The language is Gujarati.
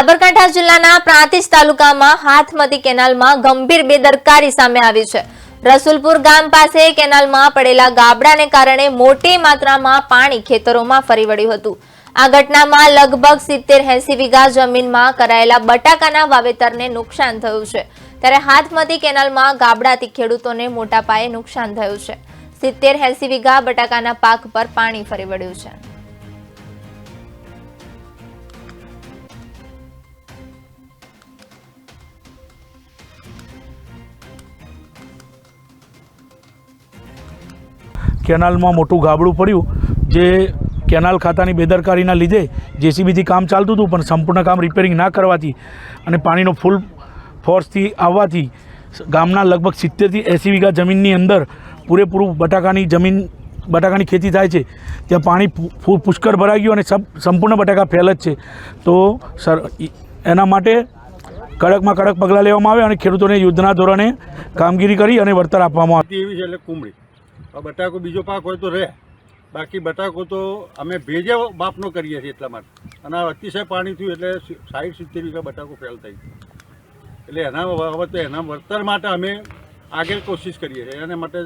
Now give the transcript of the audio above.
સાબરકાંઠા જિલ્લાના પ્રાંતિજ તાલુકામાં હાથમતી કેનાલમાં ગંભીર બેદરકારી સામે આવી છે। રસુલપુર ગામ પાસે કેનાલમાં પડેલા ગાબડાને કારણે મોટી માત્રામાં પાણી ખેતરોમાં ફરી વળ્યું હતું। આ ઘટનામાં લગભગ 70-80 વીઘા જમીનમાં કરાયેલા બટાકાના વાવેતરને નુકસાન થયું છે, ત્યારે હાથમતી કેનાલમાં ગાબડાથી ખેડૂતોને મોટા પાયે નુકસાન થયું છે। 70-80 વીઘા બટાકાના પાક પર પાણી ફરી વળ્યું છે। કેનાલમાં મોટું ગાબડું પડ્યું, જે કેનાલ ખાતાની બેદરકારીના લીધે જેસીબીથી કામ ચાલતું હતું, પણ સંપૂર્ણ કામ રિપેરિંગ ના કરવાથી અને પાણીનો ફૂલ ફોર્સથી આવવાથી ગામના લગભગ 70-80 વીઘા જમીનની અંદર પૂરેપૂરું બટાકાની ખેતી થાય છે, ત્યાં પાણી પુષ્કળ ભરાઈ ગયું અને સંપૂર્ણ બટાકા ફેલ જ છે। તો એના માટે કડકમાં કડક પગલાં લેવામાં આવે અને ખેડૂતોને યુદ્ધના ધોરણે કામગીરી કરી અને વળતર આપવામાં આવે। એવી છે એટલે કુમળી બટાકો બીજો પાક હોય તો રહે, બાકી બટાકો તો અમે ભેજે બાપનો કરીએ છીએ એટલા માટે, અને અતિશય પાણી થયું એટલે 60-70 વીઘા બટાકો ફેલ થઈ ગયો, એટલે એના વળતર માટે અમે આગળ કોશિશ કરીએ છીએ। એના માટે